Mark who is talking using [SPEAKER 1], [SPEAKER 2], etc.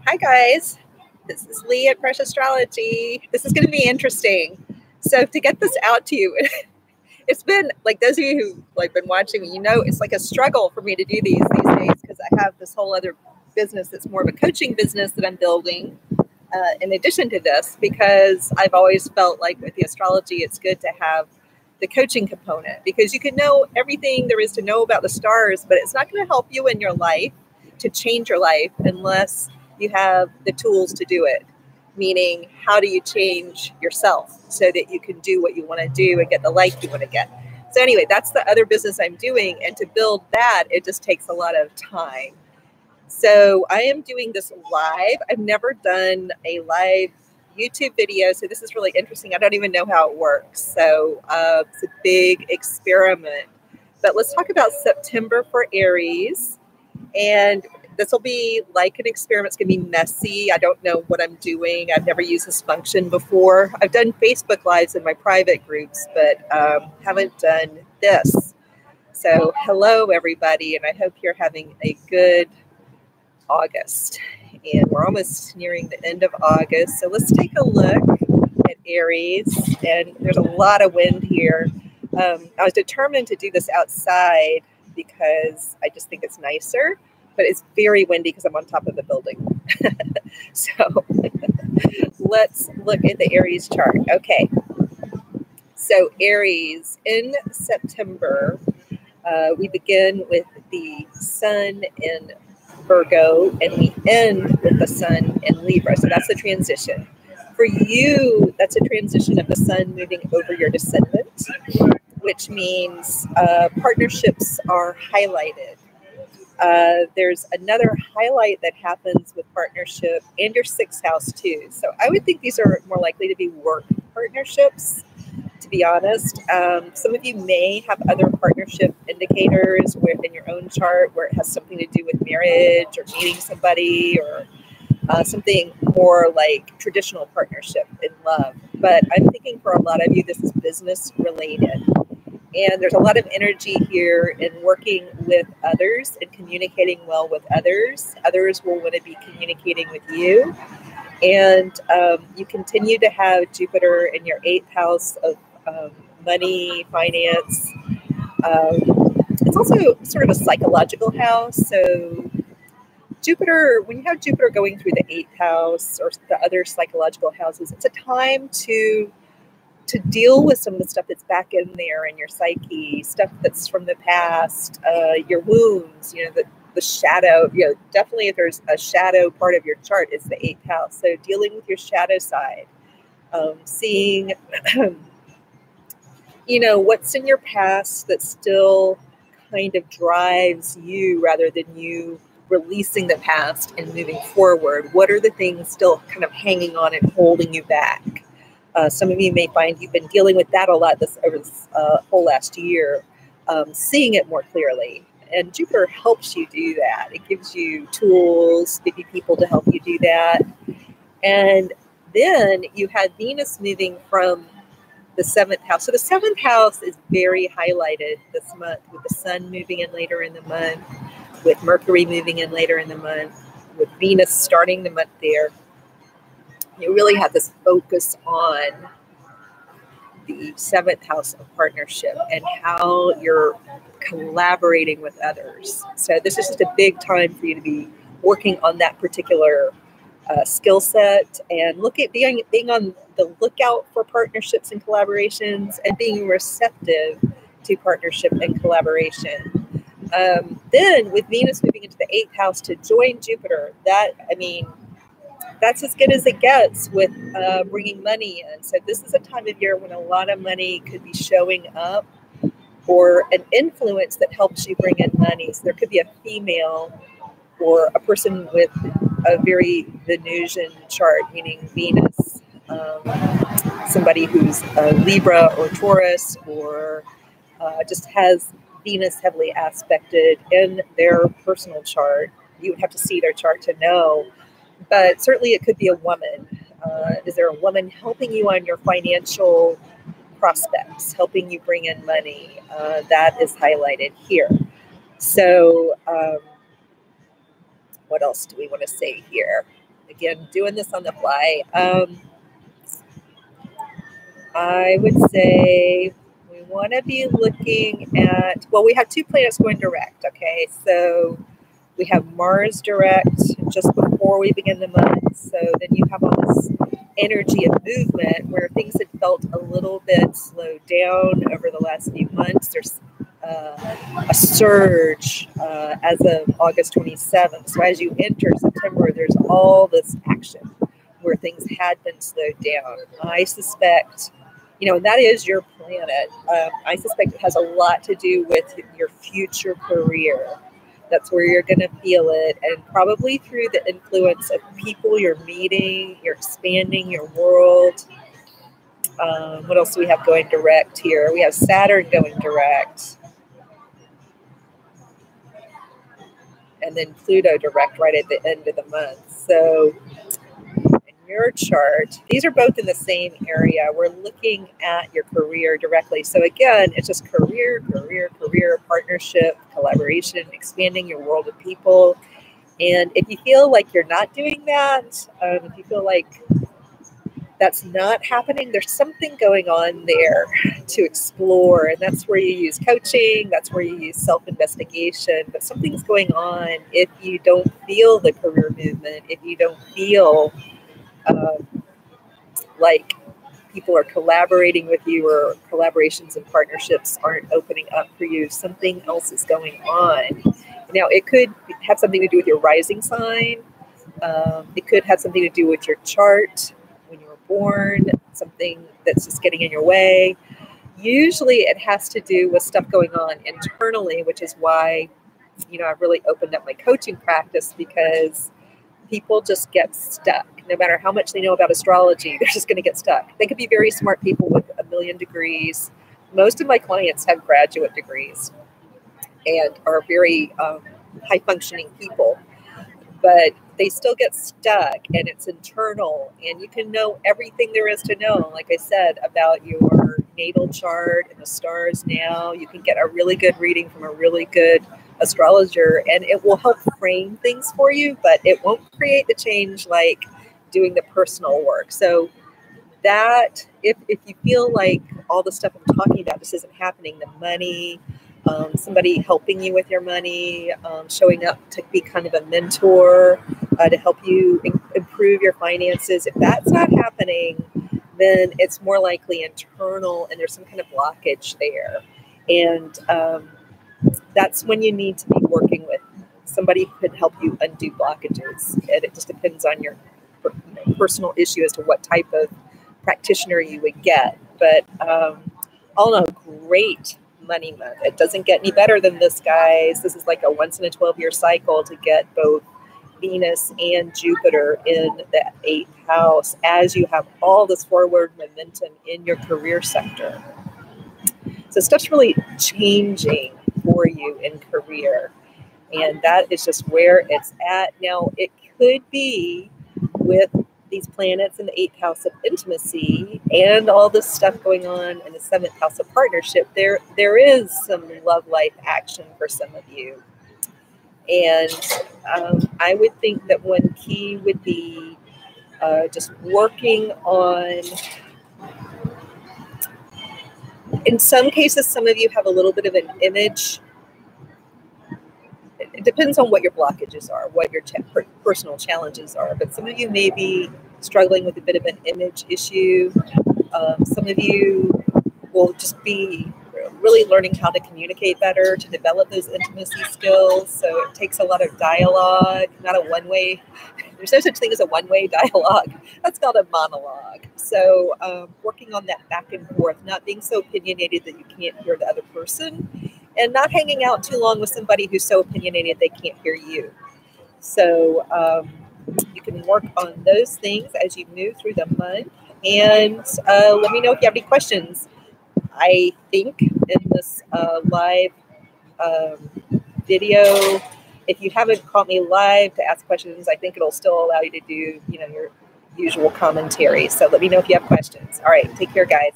[SPEAKER 1] Hi guys, this is Lee at Fresh Astrology. This is going to be interesting. So to get this out to you, it's been like those of you who like been watching me, it's like a struggle for me to do these days because I have this whole other business that's more of a coaching business that I'm building in addition to this, because I've always felt like with the astrology, it's good to have the coaching component because you can know everything there is to know about the stars, but it's not going to help you in your life to change your life unless you have the tools to do it. Meaning, how do you change yourself so that you can do what you want to do and get the life you want to get? So anyway, that's the other business I'm doing. And to build that, it just takes a lot of time. So I am doing this live. I've never done a live YouTube video. So this is really interesting. I don't even know how it works. So it's a big experiment. But let's talk about September for Aries. And this will be like an experiment. It's going to be messy. I don't know what I'm doing. I've never used this function before. I've done Facebook Lives in my private groups, but haven't done this. So hello, everybody, and I hope you're having a good August. And we're almost nearing the end of August. So let's take a look at Aries. And there's a lot of wind here. I was determined to do this outside because I just think it's nicer, but it's very windy because I'm on top of the building. So let's look at the Aries chart. Okay. So Aries in September, we begin with the sun in Virgo and we end with the sun in Libra. So that's the transition. For you, that's a transition of the sun moving over your descendant, which means partnerships are highlighted. There's another highlight that happens with partnership and your sixth house too. So I would think these are more likely to be work partnerships, to be honest. Some of you may have other partnership indicators in your own chart where it has something to do with marriage or meeting somebody or something more like traditional partnership in love. But I'm thinking for a lot of you, this is business related. And there's a lot of energy here in working with others and communicating well with others. Others will want to be communicating with you. And you continue to have Jupiter in your 8th house of money, finance. It's also sort of a psychological house. So Jupiter, when you have Jupiter going through the 8th house or the other psychological houses, it's a time to deal with some of the stuff that's back in there in your psyche, stuff that's from the past, your wounds, the shadow, definitely if there's a shadow part of your chart, it's the 8th house. So dealing with your shadow side, seeing, what's in your past that still kind of drives you rather than you releasing the past and moving forward. What are the things still kind of hanging on and holding you back? Some of you may find you've been dealing with that a lot over this whole last year, seeing it more clearly. And Jupiter helps you do that. It gives you tools, gives you people to help you do that. And then you had Venus moving from the 7th house. So the 7th house is very highlighted this month with the sun moving in later in the month, with Mercury moving in later in the month, with Venus starting the month there. You really have this focus on the 7th house of partnership and how you're collaborating with others. So this is just a big time for you to be working on that particular skill set and being on the lookout for partnerships and collaborations and being receptive to partnership and collaboration. Then with Venus moving into the 8th house to join Jupiter, that's as good as it gets with bringing money in. So this is a time of year when a lot of money could be showing up or an influence that helps you bring in money. So there could be a female or a person with a very Venusian chart, meaning Venus, somebody who's a Libra or Taurus or just has Venus heavily aspected in their personal chart. You would have to see their chart to know. But certainly it could be a woman. Is there a woman helping you on your financial prospects, helping you bring in money? That is highlighted here. So what else do we want to say here? again, doing this on the fly. I would say we want to be looking at, well, we have 2 planets going direct, okay? So we have Mars direct just before we begin the month. So then you have all this energy of movement where things had felt a little bit slowed down over the last few months. There's a surge as of August 27th. So as you enter September, there's all this action where things had been slowed down. I suspect, and that is your planet. I suspect it has a lot to do with your future career. That's where you're going to feel it, and probably through the influence of people you're meeting, you're expanding your world. What else do we have going direct here? We have Saturn going direct. And then Pluto direct right at the end of the month. So in your chart, these are both in the same area. We're looking at your career directly. So again, it's just career, partnership, collaboration, expanding your world of people. And if you feel like you're not doing that, if you feel like that's not happening, there's something going on there to explore. And that's where you use coaching. That's where you use self-investigation. But something's going on if you don't feel the career movement, if you don't feel like people are collaborating with you, or collaborations and partnerships aren't opening up for you. Something else is going on. Now, it could have something to do with your rising sign. It could have something to do with your chart when you were born, something that's just getting in your way. Usually it has to do with stuff going on internally, which is why, I've really opened up my coaching practice, because people just get stuck. No matter how much they know about astrology, they're just going to get stuck. They could be very smart people with 1 million degrees. Most of my clients have graduate degrees and are very high-functioning people, but they still get stuck, and it's internal. And you can know everything there is to know, like I said, about your natal chart and the stars now. You can get a really good reading from a really good astrologer, and it will help frame things for you, but it won't create the change like doing the personal work. So that, if you feel like all the stuff I'm talking about just isn't happening, the money, somebody helping you with your money, showing up to be kind of a mentor, to help you improve your finances, if that's not happening, then it's more likely internal and there's some kind of blockage there. And that's when you need to be working with somebody who can help you undo blockages. And it just depends on your personal issue as to what type of practitioner you would get. But all in all, great money month. It doesn't get any better than this, guys. This is like a once in a 12-year cycle to get both Venus and Jupiter in the 8th house as you have all this forward momentum in your career sector. So stuff's really changing for you in career, and that is just where it's at. Now, it could be with these planets in the 8th house of intimacy and all this stuff going on in the 7th house of partnership. There is some love life action for some of you. And I would think that one key would be just working on, in some cases, some of you have a little bit of an image. It depends on what your blockages are, what your personal challenges are. But some of you may be struggling with a bit of an image issue. Some of you will just be really learning how to communicate better, to develop those intimacy skills. So it takes a lot of dialogue, not a one-way. There's no such thing as a one-way dialogue. That's called a monologue. So working on that back and forth, not being so opinionated that you can't hear the other person, and not hanging out too long with somebody who's so opinionated they can't hear you. So you can work on those things as you move through the month. And let me know if you have any questions. I think in this live video, if you haven't caught me live to ask questions, I think it'll still allow you to do, your usual commentary. So let me know if you have questions. All right, take care, guys.